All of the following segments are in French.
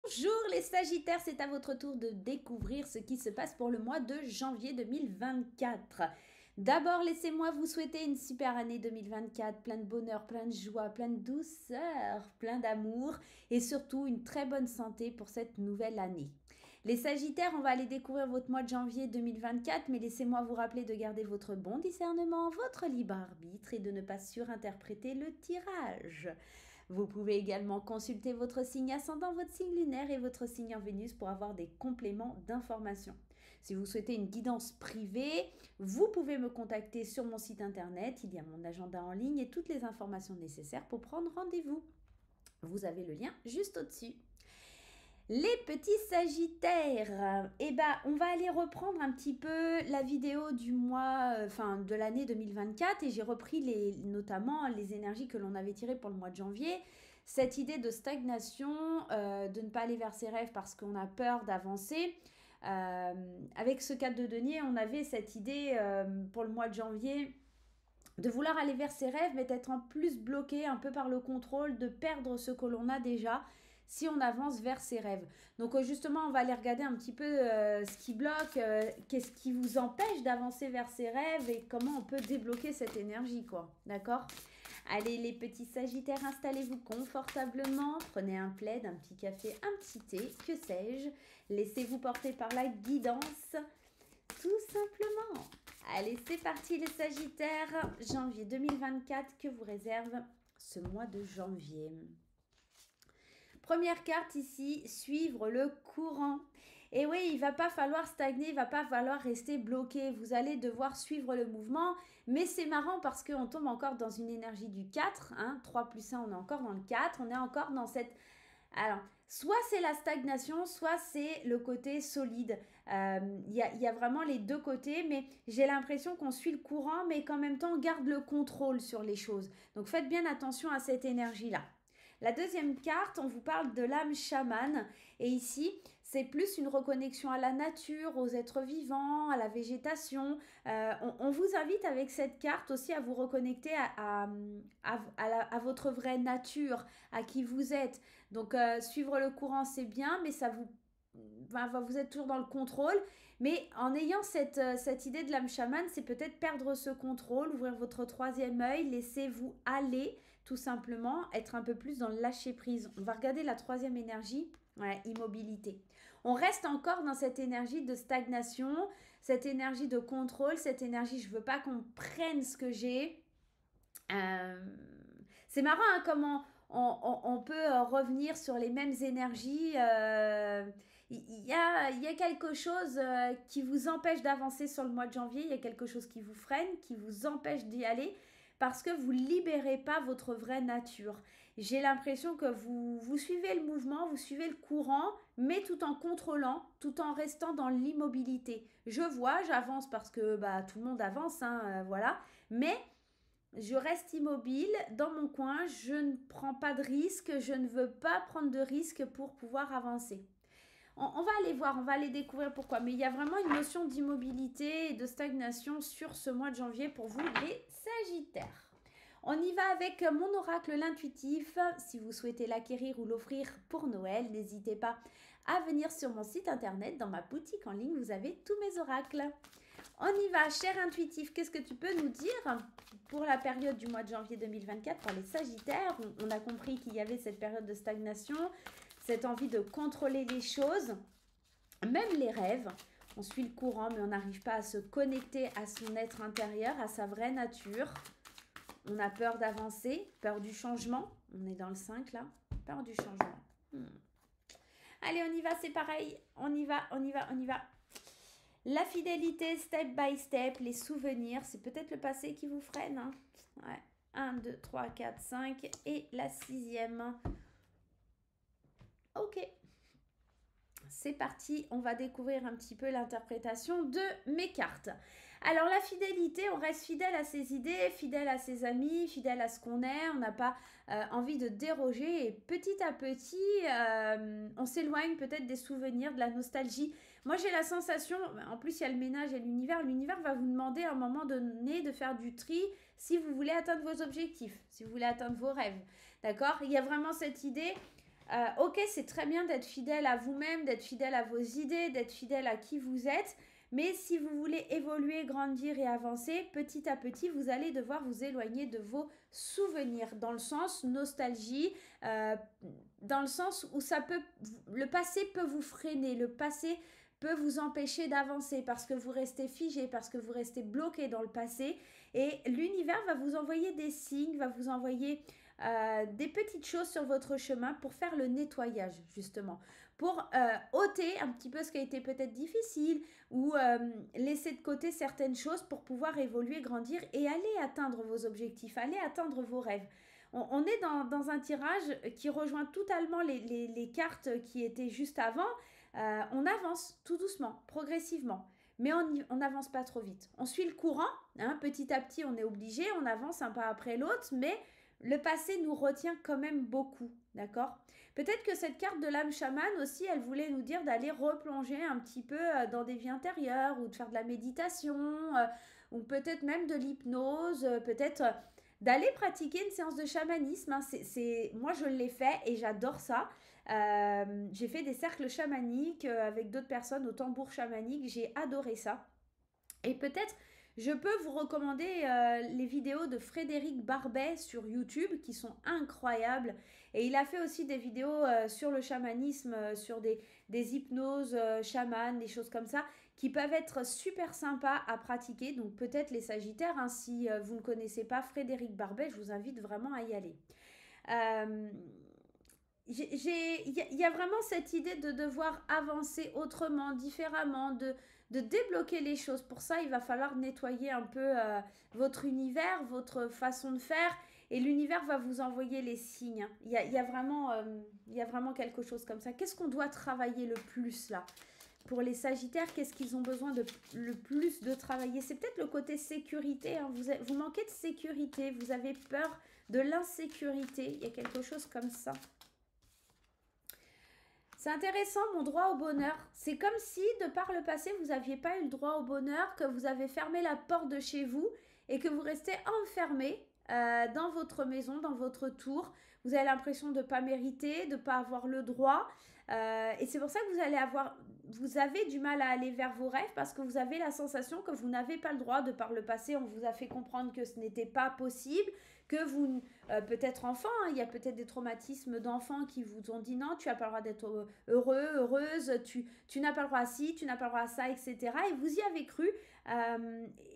Bonjour les Sagittaires, c'est à votre tour de découvrir ce qui se passe pour le mois de janvier 2024. D'abord, laissez-moi vous souhaiter une super année 2024, plein de bonheur, plein de joie, plein de douceur, plein d'amour et surtout une très bonne santé pour cette nouvelle année. Les Sagittaires, on va aller découvrir votre mois de janvier 2024, mais laissez-moi vous rappeler de garder votre bon discernement, votre libre arbitre et de ne pas surinterpréter le tirage. Vous pouvez également consulter votre signe ascendant, votre signe lunaire et votre signe en Vénus pour avoir des compléments d'informations. Si vous souhaitez une guidance privée, vous pouvez me contacter sur mon site internet. Il y a mon agenda en ligne et toutes les informations nécessaires pour prendre rendez-vous. Vous avez le lien juste au-dessus. Les petits Sagittaires, on va aller reprendre un petit peu la vidéo du mois, de l'année 2024 et j'ai repris notamment les énergies que l'on avait tirées pour le mois de janvier. Cette idée de stagnation, de ne pas aller vers ses rêves parce qu'on a peur d'avancer. Avec ce cadre de denier, on avait cette idée pour le mois de janvier de vouloir aller vers ses rêves, mais d'être en plus bloqué un peu par le contrôle, de perdre ce que l'on a déjà si on avance vers ses rêves. Donc justement, on va aller regarder un petit peu ce qui bloque, qu'est-ce qui vous empêche d'avancer vers ses rêves et comment on peut débloquer cette énergie, quoi. D'accord ? Allez, les petits Sagittaires, installez-vous confortablement, prenez un plaid, un petit café, un petit thé, que sais-je. Laissez-vous porter par la guidance, tout simplement. Allez, c'est parti les Sagittaires, janvier 2024, que vous réserve ce mois de janvier. Première carte ici, suivre le courant. Et oui, il va pas falloir stagner, il va pas falloir rester bloqué. Vous allez devoir suivre le mouvement. Mais c'est marrant parce qu'on tombe encore dans une énergie du 4. 3 plus 1, on est encore dans le 4. On est encore dans cette... Alors, soit c'est la stagnation, soit c'est le côté solide. Il y a vraiment les deux côtés, mais j'ai l'impression qu'on suit le courant, mais qu'en même temps, on garde le contrôle sur les choses. Donc, faites bien attention à cette énergie-là. La deuxième carte, on vous parle de l'âme chamane. Et ici, c'est plus une reconnexion à la nature, aux êtres vivants, à la végétation. On vous invite avec cette carte aussi à vous reconnecter à votre vraie nature, à qui vous êtes. Donc, suivre le courant, c'est bien, mais ça vous... vous êtes toujours dans le contrôle, mais en ayant cette idée de l'âme chamane, c'est peut-être perdre ce contrôle, ouvrir votre troisième œil, laissez-vous aller, tout simplement, être un peu plus dans le lâcher prise. On va regarder la troisième énergie, immobilité. On reste encore dans cette énergie de stagnation, cette énergie de contrôle, cette énergie je veux pas qu'on prenne ce que j'ai. C'est marrant comment on peut revenir sur les mêmes énergies. Il y a quelque chose qui vous empêche d'avancer sur le mois de janvier, il y a quelque chose qui vous freine, qui vous empêche d'y aller parce que vous ne libérez pas votre vraie nature. J'ai l'impression que vous suivez le mouvement, vous suivez le courant, mais tout en contrôlant, tout en restant dans l'immobilité. Je vois, j'avance parce que tout le monde avance, voilà, mais je reste immobile dans mon coin, je ne prends pas de risque, je ne veux pas prendre de risque pour pouvoir avancer. On va aller voir, on va aller découvrir pourquoi. Mais il y a vraiment une notion d'immobilité et de stagnation sur ce mois de janvier pour vous, les Sagittaires. On y va avec mon oracle, l'intuitif. Si vous souhaitez l'acquérir ou l'offrir pour Noël, n'hésitez pas à venir sur mon site internet. Dans ma boutique en ligne, vous avez tous mes oracles. On y va, cher intuitif, qu'est-ce que tu peux nous dire pour la période du mois de janvier 2024 pour les Sagittaires? On a compris qu'il y avait cette période de stagnation, cette envie de contrôler les choses, même les rêves. On suit le courant, mais on n'arrive pas à se connecter à son être intérieur, à sa vraie nature. On a peur d'avancer, peur du changement. On est dans le 5 là, peur du changement. Allez, on y va, c'est pareil. On y va. La fidélité, step by step, les souvenirs, c'est peut-être le passé qui vous freine. Ouais. 1, 2, 3, 4, 5 et la sixième. Ok. C'est parti, on va découvrir un petit peu l'interprétation de mes cartes. Alors la fidélité, on reste fidèle à ses idées, fidèle à ses amis, fidèle à ce qu'on est, on n'a pas envie de déroger et petit à petit, on s'éloigne peut-être des souvenirs, de la nostalgie. Moi j'ai la sensation, en plus il y a le ménage et l'univers va vous demander à un moment donné de faire du tri si vous voulez atteindre vos objectifs, si vous voulez atteindre vos rêves, d'accord? Il y a vraiment cette idée Ok, c'est très bien d'être fidèle à vous-même, d'être fidèle à vos idées, d'être fidèle à qui vous êtes. Mais si vous voulez évoluer, grandir et avancer, petit à petit, vous allez devoir vous éloigner de vos souvenirs, dans le sens nostalgie, euh, dans le sens où le passé peut vous freiner, le passé peut vous empêcher d'avancer parce que vous restez figé, parce que vous restez bloqué dans le passé. Et l'univers va vous envoyer des signes, va vous envoyer des petites choses sur votre chemin pour faire le nettoyage, justement. Pour ôter un petit peu ce qui a été peut-être difficile ou laisser de côté certaines choses pour pouvoir évoluer, grandir et aller atteindre vos objectifs, aller atteindre vos rêves. On est dans un tirage qui rejoint totalement les cartes qui étaient juste avant. On avance tout doucement, progressivement. Mais on n'avance pas trop vite. On suit le courant, hein, petit à petit on est obligé, on avance un pas après l'autre, mais le passé nous retient quand même beaucoup, d'accord? Peut-être que cette carte de l'âme chamane aussi, elle voulait nous dire d'aller replonger un petit peu dans des vies intérieures ou de faire de la méditation ou peut-être même de l'hypnose, peut-être d'aller pratiquer une séance de chamanisme, hein. Moi, je l'ai fait et j'adore ça. J'ai fait des cercles chamaniques avec d'autres personnes au tambour chamanique. J'ai adoré ça. Et peut-être, je peux vous recommander les vidéos de Frédéric Barbet sur YouTube qui sont incroyables. Et il a fait aussi des vidéos sur le chamanisme, sur des hypnoses chamanes, des choses comme ça, qui peuvent être super sympas à pratiquer. Donc peut-être les Sagittaires, hein, si vous ne connaissez pas Frédéric Barbet, je vous invite vraiment à y aller. Euh, il y a vraiment cette idée de devoir avancer autrement, différemment, de débloquer les choses. Pour ça, il va falloir nettoyer un peu votre univers, votre façon de faire, et l'univers va vous envoyer les signes. Il y a vraiment quelque chose comme ça. Qu'est-ce qu'on doit travailler le plus là? Pour les Sagittaires, qu'est-ce qu'ils ont besoin de le plus de travailler? C'est peut-être le côté sécurité, hein. Vous manquez de sécurité, vous avez peur de l'insécurité. Il y a quelque chose comme ça. C'est intéressant, mon droit au bonheur. C'est comme si, de par le passé, vous n'aviez pas eu le droit au bonheur, que vous avez fermé la porte de chez vous et que vous restez enfermé dans votre maison, dans votre tour. Vous avez l'impression de ne pas mériter, de ne pas avoir le droit. Et c'est pour ça que vous avez du mal à aller vers vos rêves parce que vous avez la sensation que vous n'avez pas le droit. De par le passé, on vous a fait comprendre que ce n'était pas possible, que vous, peut-être enfant, hein, il y a peut-être des traumatismes d'enfants qui vous ont dit non, tu n'as pas le droit d'être heureux, heureuse, tu n'as pas le droit à ci, tu n'as pas le droit à ça, etc. Et vous y avez cru.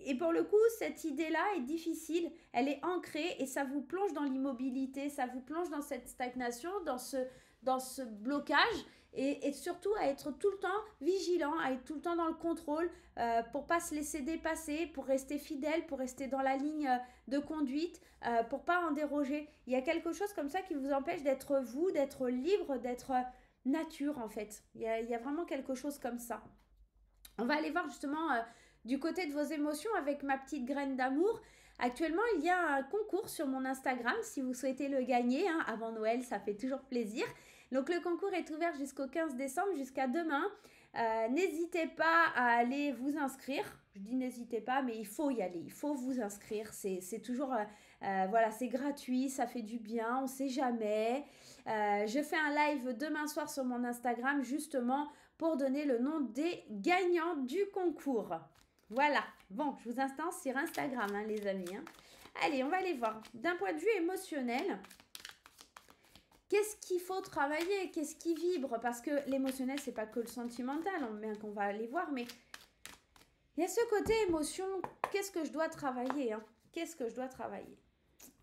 Et pour le coup, cette idée-là est difficile, elle est ancrée et ça vous plonge dans l'immobilité, ça vous plonge dans cette stagnation, dans ce blocage et surtout à être tout le temps vigilant, à être tout le temps dans le contrôle pour pas se laisser dépasser, pour rester fidèle, pour rester dans la ligne de conduite, pour pas en déroger. Il y a quelque chose comme ça qui vous empêche d'être vous, d'être libre, d'être nature en fait. Il y a vraiment quelque chose comme ça. On va aller voir justement du côté de vos émotions avec ma petite graine d'amour. Actuellement, il y a un concours sur mon Instagram si vous souhaitez le gagner, hein, avant Noël, ça fait toujours plaisir. Donc le concours est ouvert jusqu'au 15 décembre, jusqu'à demain. N'hésitez pas à aller vous inscrire. Je dis n'hésitez pas, mais il faut y aller, il faut vous inscrire. C'est toujours, voilà, c'est gratuit, ça fait du bien, on ne sait jamais. Je fais un live demain soir sur mon Instagram justement pour donner le nom des gagnants du concours. Voilà, bon, je vous instance sur Instagram, hein, les amis. Hein. Allez, on va aller voir. D'un point de vue émotionnel, qu'est-ce qu'il faut travailler? Qu'est-ce qui vibre? Parce que l'émotionnel, c'est pas que le sentimental, bien qu'on va aller voir, mais il y a ce côté émotion. Qu'est-ce que je dois travailler, hein? Qu'est-ce que je dois travailler?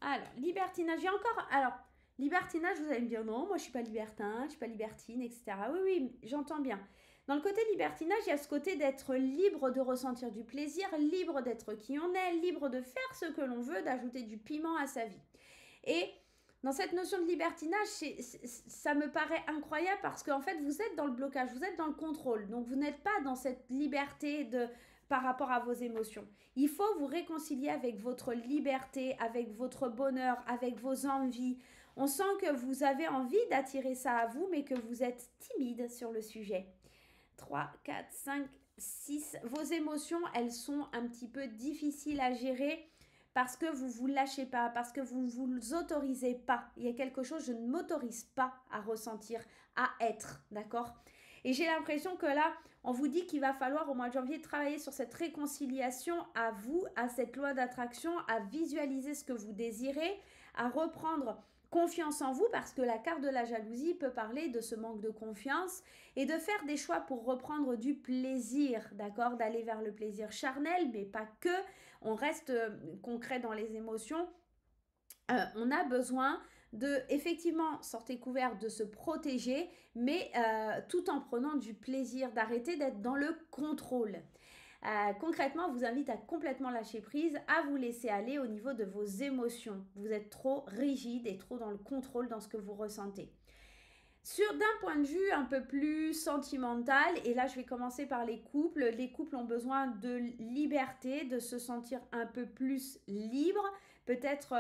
Alors, libertinage, j'ai encore... Alors, libertinage, vous allez me dire, non, moi je suis pas libertin, je suis pas libertine, etc. Oui, oui, j'entends bien. Dans le côté libertinage, il y a ce côté d'être libre de ressentir du plaisir, libre d'être qui on est, libre de faire ce que l'on veut, d'ajouter du piment à sa vie. Et dans cette notion de libertinage, ça me paraît incroyable parce qu'en fait, vous êtes dans le blocage, vous êtes dans le contrôle. Donc, vous n'êtes pas dans cette liberté par rapport à vos émotions. Il faut vous réconcilier avec votre liberté, avec votre bonheur, avec vos envies. On sent que vous avez envie d'attirer ça à vous, mais que vous êtes timide sur le sujet. 3, 4, 5, 6. Vos émotions, elles sont un petit peu difficiles à gérer parce que vous ne vous lâchez pas, parce que vous ne vous autorisez pas. Il y a quelque chose, je ne m'autorise pas à ressentir, à être, d'accord? Et j'ai l'impression que là, on vous dit qu'il va falloir au mois de janvier travailler sur cette réconciliation à vous, à cette loi d'attraction, à visualiser ce que vous désirez, à reprendre confiance en vous, parce que la carte de la jalousie peut parler de ce manque de confiance et de faire des choix pour reprendre du plaisir, d'accord, d'aller vers le plaisir charnel, mais pas que. On reste concret dans les émotions. On a besoin de, effectivement, sortez couvert, de se protéger, mais tout en prenant du plaisir, d'arrêter d'être dans le contrôle. Concrètement, je vous invite à complètement lâcher prise, à vous laisser aller au niveau de vos émotions. Vous êtes trop rigide et trop dans le contrôle dans ce que vous ressentez. D'un point de vue un peu plus sentimental, et là je vais commencer par les couples ont besoin de liberté, de se sentir un peu plus libre. Peut-être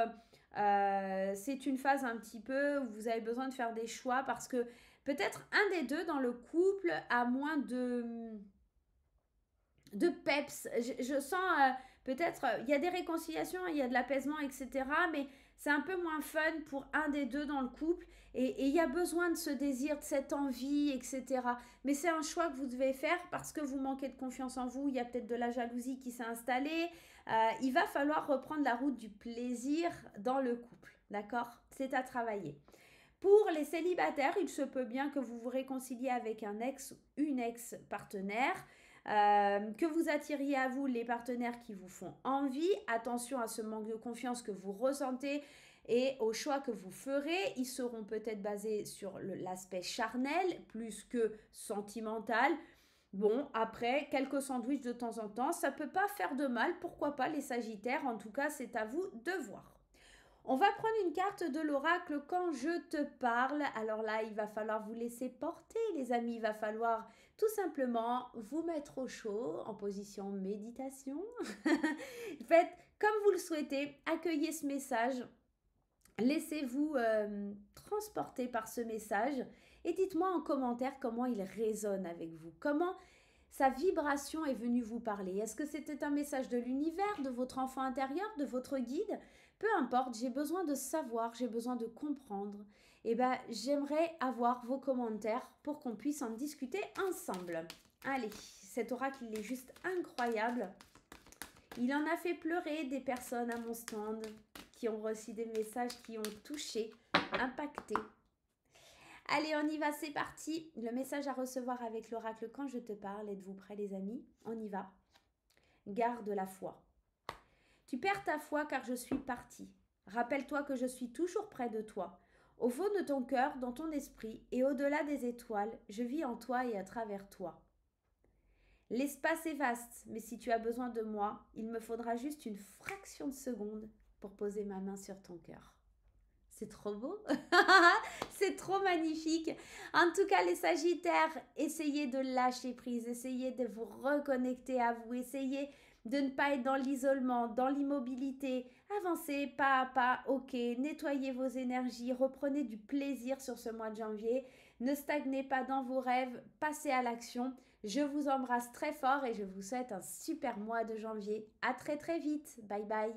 c'est une phase un petit peu où vous avez besoin de faire des choix parce que peut-être un des deux dans le couple a moins de peps. Je sens peut-être, il y a des réconciliations, il y a de l'apaisement, etc. Mais c'est un peu moins fun pour un des deux dans le couple. Et il y a besoin de ce désir, de cette envie, etc. Mais c'est un choix que vous devez faire parce que vous manquez de confiance en vous. Il y a peut-être de la jalousie qui s'est installée. Il va falloir reprendre la route du plaisir dans le couple. D'accord? C'est à travailler. Pour les célibataires, il se peut bien que vous vous réconciliez avec un ex ou une ex-partenaire. Que vous attiriez à vous les partenaires qui vous font envie. Attention à ce manque de confiance que vous ressentez et aux choix que vous ferez. Ils seront peut-être basés sur l'aspect charnel plus que sentimental. Bon, après, quelques sandwichs de temps en temps, ça ne peut pas faire de mal. Pourquoi pas les Sagittaires? En tout cas, c'est à vous de voir. On va prendre une carte de l'oracle quand je te parle. Alors là, il va falloir vous laisser porter, les amis. Il va falloir tout simplement vous mettre au chaud en position méditation. Faites comme vous le souhaitez. Accueillez ce message. Laissez-vous transporter par ce message. Et dites-moi en commentaire comment il résonne avec vous. Comment sa vibration est venue vous parler. Est-ce que c'était un message de l'univers, de votre enfant intérieur, de votre guide? Peu importe, j'ai besoin de savoir, j'ai besoin de comprendre. Et bien, j'aimerais avoir vos commentaires pour qu'on puisse en discuter ensemble. Allez, cet oracle, il est juste incroyable. Il en a fait pleurer des personnes à mon stand qui ont reçu des messages qui ont touché, impacté. Allez, on y va, c'est parti. Le message à recevoir avec l'oracle quand je te parle. Êtes-vous prêts, les amis? On y va. Garde la foi. Tu perds ta foi car je suis partie. Rappelle-toi que je suis toujours près de toi. Au fond de ton cœur, dans ton esprit et au-delà des étoiles, je vis en toi et à travers toi. L'espace est vaste, mais si tu as besoin de moi, il me faudra juste une fraction de seconde pour poser ma main sur ton cœur. C'est trop beau. C'est trop magnifique. En tout cas, les Sagittaires, essayez de lâcher prise, essayez de vous reconnecter à vous, essayez de ne pas être dans l'isolement, dans l'immobilité. Avancez pas à pas, ok, nettoyez vos énergies, reprenez du plaisir sur ce mois de janvier. Ne stagnez pas dans vos rêves, passez à l'action. Je vous embrasse très fort et je vous souhaite un super mois de janvier. À très très vite. Bye bye.